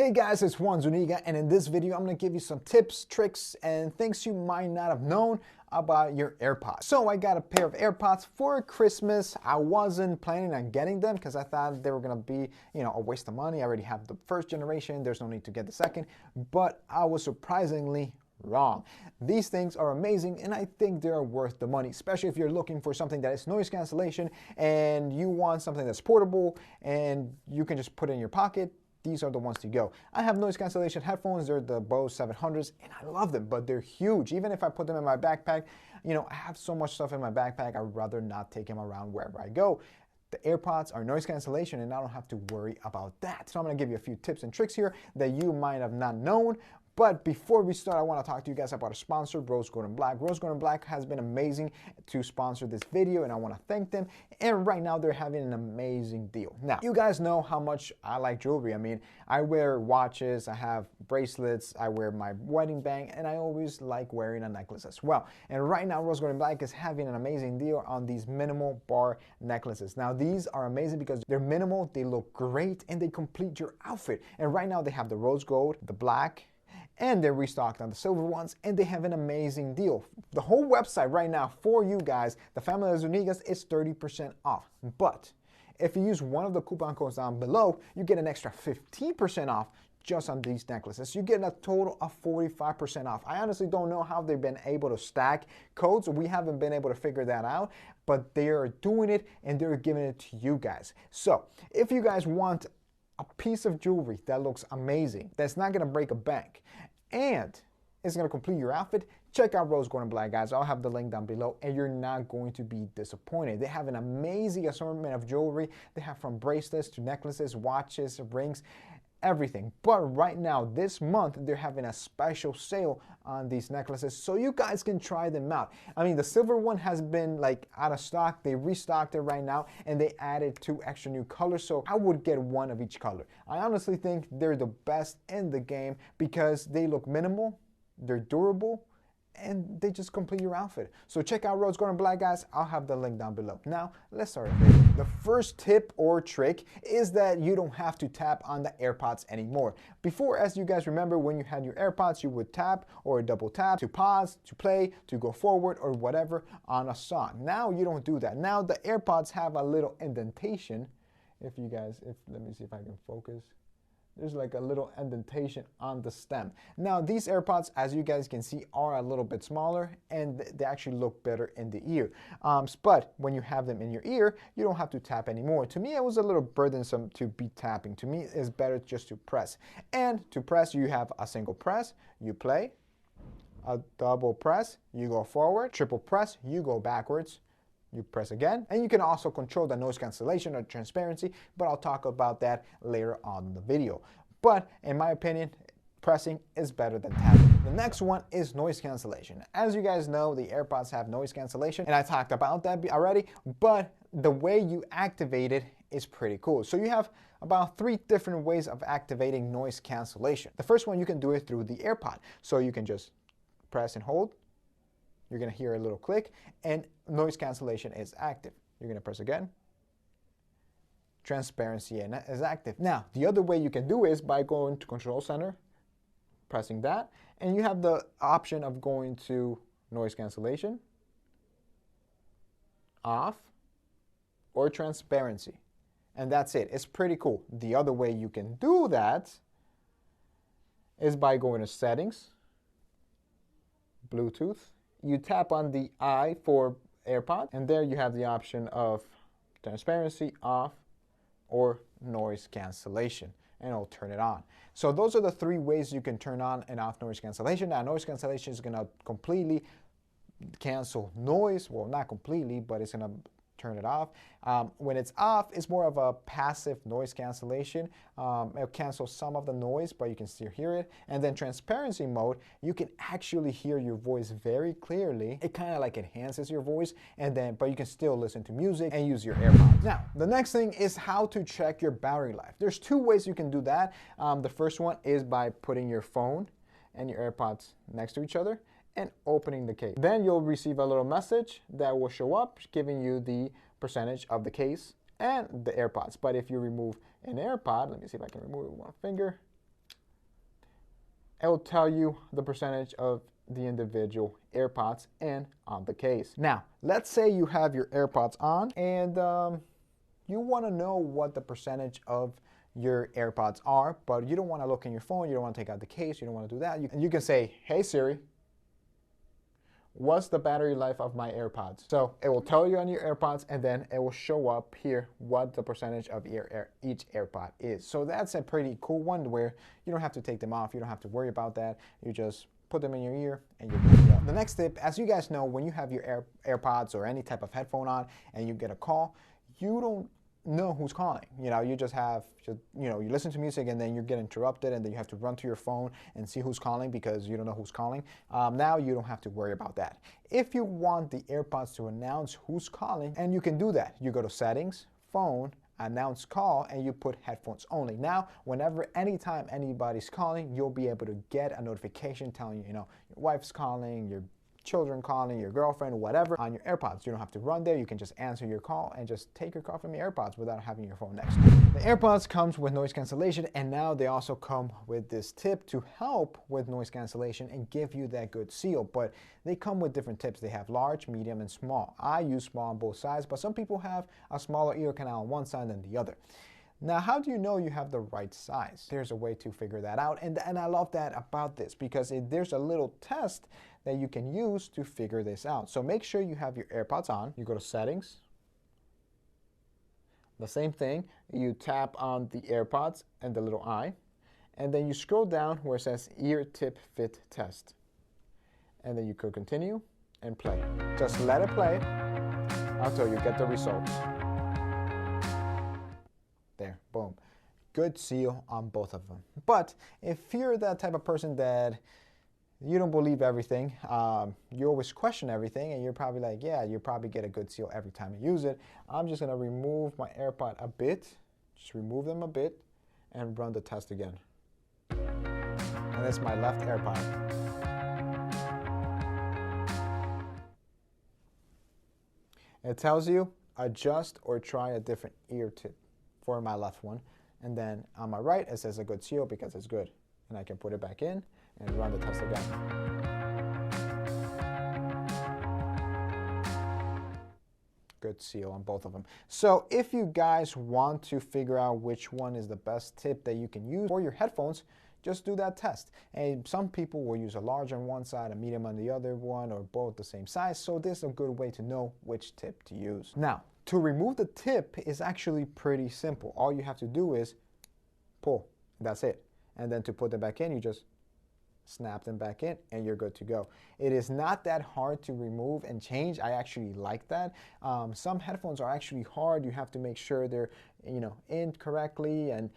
Hey guys, it's Juan Zuniga, and in this video I'm going to give you some tips, tricks, and things you might not have known about your AirPods. So I got a pair of AirPods for Christmas. I wasn't planning on getting them because I thought they were going to be, a waste of money. I already have the first generation. There's no need to get the second, but I was surprisingly wrong. These things are amazing and I think they're worth the money, especially if you're looking for something that is noise cancellation and you want something that's portable and you can just put it in your pocket. These are the ones to go. I have noise cancellation headphones. They're the Bose 700s and I love them, but they're huge. Even if I put them in my backpack, I have so much stuff in my backpack, I'd rather not take them around wherever I go. The AirPods are noise cancellation and I don't have to worry about that. So I'm gonna give you a few tips and tricks here that you might have not known. But before we start, I want to talk to you guys about a sponsor, Rose Gold & Black. Rose Gold & Black has been amazing to sponsor this video, and I want to thank them. And right now, they're having an amazing deal. Now, you guys know how much I like jewelry. I mean, I wear watches, I have bracelets, I wear my wedding band, and I always like wearing a necklace as well. And right now, Rose Gold & Black is having an amazing deal on these minimal bar necklaces. Now, these are amazing because they're minimal, they look great, and they complete your outfit. And right now, they have the rose gold, the black, and they're restocked on the silver ones, and they have an amazing deal. The whole website right now for you guys, the family of Zunigas, is 30% off. But if you use one of the coupon codes down below, you get an extra 15% off just on these necklaces. You get a total of 45% off. I honestly don't know how they've been able to stack codes. We haven't been able to figure that out, but they are doing it and they're giving it to you guys. So if you guys want a piece of jewelry that looks amazing, that's not gonna break a bank, and it's gonna complete your outfit, check out Rose Gold & Black, guys. I'll have the link down below, and you're not going to be disappointed. They have an amazing assortment of jewelry. They have from bracelets to necklaces, watches, rings, everything. But right now, this month, they're having a special sale on these necklaces, so you guys can try them out. I mean, the silver one has been like out of stock. They restocked it right now, and they added 2 extra new colors, so I would get one of each color. I honestly think they're the best in the game because they look minimal, they're durable, and they just complete your outfit. So check out Rose Gold & Black, guys. I'll have the link down below. Now, let's start the video. The first tip or trick is that you don't have to tap on the AirPods anymore. Before, as you guys remember, when you had your AirPods, you would tap or double tap to pause, to play, to go forward, or whatever on a song. Now you don't do that. Now the AirPods have a little indentation. Let me see if I can focus. There's like a little indentation on the stem. Now these AirPods, as you guys can see, are a little bit smaller and they actually look better in the ear. But when you have them in your ear, you don't have to tap anymore. To me, it was a little burdensome to be tapping. To me, it's better just to press. And to press, you have a single press, you play, a double press, you go forward, triple press, you go backwards, you press again, and you can also control the noise cancellation or transparency, but I'll talk about that later on in the video. But in my opinion, pressing is better than tapping. The next one is noise cancellation. As you guys know, the AirPods have noise cancellation, and I talked about that already, but the way you activate it is pretty cool. So you have about 3 different ways of activating noise cancellation. The first one, you can do it through the AirPod. So you can just press and hold. You're gonna hear a little click and noise cancellation is active. You're gonna press again. Transparency is active. Now, the other way you can do is by going to Control Center, pressing that, and you have the option of going to noise cancellation, off, or transparency. And that's it. It's pretty cool. The other way you can do that is by going to Settings, Bluetooth. You tap on the I for AirPod, and there you have the option of transparency, off, or noise cancellation, and it'll turn it on. So those are the 3 ways you can turn on and off noise cancellation. Now, noise cancellation is gonna completely cancel noise. Well, not completely, but it's gonna turn it off. When it's off, it's more of a passive noise cancellation. It'll cancel some of the noise, but you can still hear it. And then transparency mode, you can actually hear your voice very clearly. It kind of like enhances your voice, but you can still listen to music and use your AirPods. Now, the next thing is how to check your battery life. There's 2 ways you can do that. The first one is by putting your phone and your AirPods next to each other and opening the case. Then you'll receive a little message that will show up giving you the percentage of the case and the AirPods. But if you remove an AirPod, let me see if I can remove it with 1 finger. it will tell you the percentage of the individual AirPods in on the case. Now, let's say you have your AirPods on and you want to know what the percentage of your AirPods are, but you don't want to look in your phone, you don't want to take out the case, you don't want to do that. You can say, hey Siri, what's the battery life of my AirPods? So it will tell you on your AirPods, and then it will show up here what the percentage of each AirPod is. So that's a pretty cool one where you don't have to take them off, you don't have to worry about that. You just put them in your ear and you're good to go. The next tip, as you guys know, when you have your AirPods or any type of headphone on and you get a call, you don't know who's calling. You just have, you listen to music and then you get interrupted and then you have to run to your phone and see who's calling because you don't know who's calling. Now you don't have to worry about that. If you want the AirPods to announce who's calling, and you can do that, you go to settings, phone, announce call, and you put headphones only. Now, anytime anybody's calling, you'll be able to get a notification telling you, your wife's calling, your children calling, your girlfriend, whatever, on your AirPods. You don't have to run there. You can just answer your call and just take your call from your AirPods without having your phone next to you. The AirPods comes with noise cancellation, and now they also come with this tip to help with noise cancellation and give you that good seal. But they come with different tips. They have large, medium, and small. I use small on both sides, but some people have a smaller ear canal on one side than the other. Now, how do you know you have the right size? There's a way to figure that out, and I love that about this because there's a little test that you can use to figure this out. So make sure you have your AirPods on. You go to settings. The same thing, you tap on the AirPods and the little eye, and then you scroll down where it says ear tip fit test. And then you could continue and play. Just let it play until you get the results. There, boom. Good seal on both of them. But if you're that type of person that you don't believe everything, you always question everything, and you're probably like, yeah, you probably get a good seal every time you use it. I'm just gonna remove my AirPod a bit, just remove them a bit, and run the test again. And that's my left AirPod. It tells you adjust or try a different ear tip for my left one. And then on my right, it says a good seal because it's good. And I can put it back in and run the test again. Good seal on both of them. So if you guys want to figure out which one is the best tip that you can use for your headphones, just do that test. And some people will use a large on one side, a medium on the other one, or both the same size. So this is a good way to know which tip to use. Now, to remove the tip is actually pretty simple. All you have to do is pull. That's it. And then to put them back in, you just snap them back in and you're good to go. It is not that hard to remove and change. I actually like that. Some headphones are actually hard. You have to make sure they're in correctly and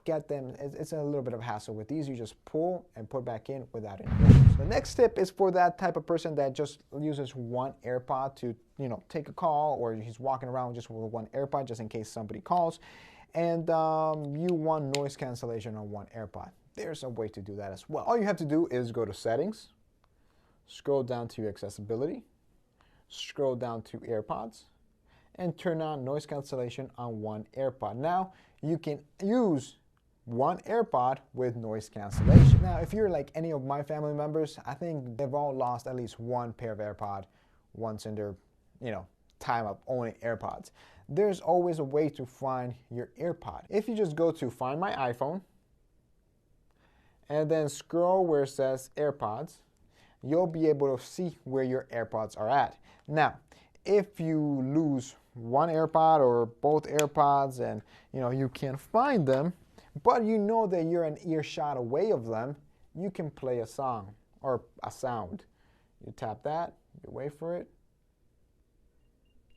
get them. It's a little bit of a hassle. With these, you just pull and put back in without any issues. The next tip is for that type of person that just uses one AirPod to take a call, or he's walking around just with one AirPod just in case somebody calls, and you want noise cancellation on one AirPod. There's a way to do that as well. All you have to do is go to settings, scroll down to accessibility, scroll down to AirPods, and turn on noise cancellation on one AirPod. Now you can use one AirPod with noise cancellation. Now, if you're like any of my family members, I think they've all lost at least one pair of AirPod once in their time of owning AirPods. There's always a way to find your AirPod. If you just go to Find My iPhone, and then scroll where it says AirPods, you'll be able to see where your AirPods are at. Now, if you lose one AirPod or both AirPods and you can't find them, but you know that you're an earshot away of them, you can play a song or a sound. You tap that, you wait for it,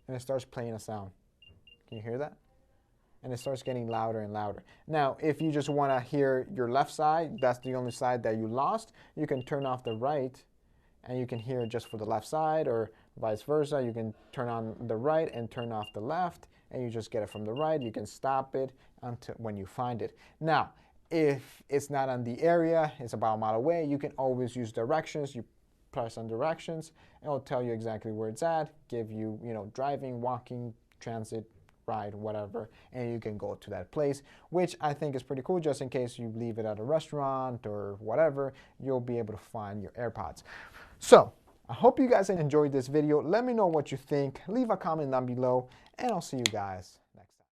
and it starts playing a sound. Can you hear that? And it starts getting louder and louder. Now, if you just want to hear your left side, that's the only side that you lost, you can turn off the right and you can hear just for the left side, or vice versa. You can turn on the right and turn off the left, and you just get it from the right. You can stop it until when you find it. Now, if it's not on the area, it's about a mile away, you can always use directions. You press on directions, and it'll tell you exactly where it's at, give you, driving, walking, transit, ride, whatever, and you can go to that place, which I think is pretty cool. Just in case you leave it at a restaurant or whatever, you'll be able to find your AirPods. So I hope you guys enjoyed this video. Let me know what you think. Leave a comment down below, and I'll see you guys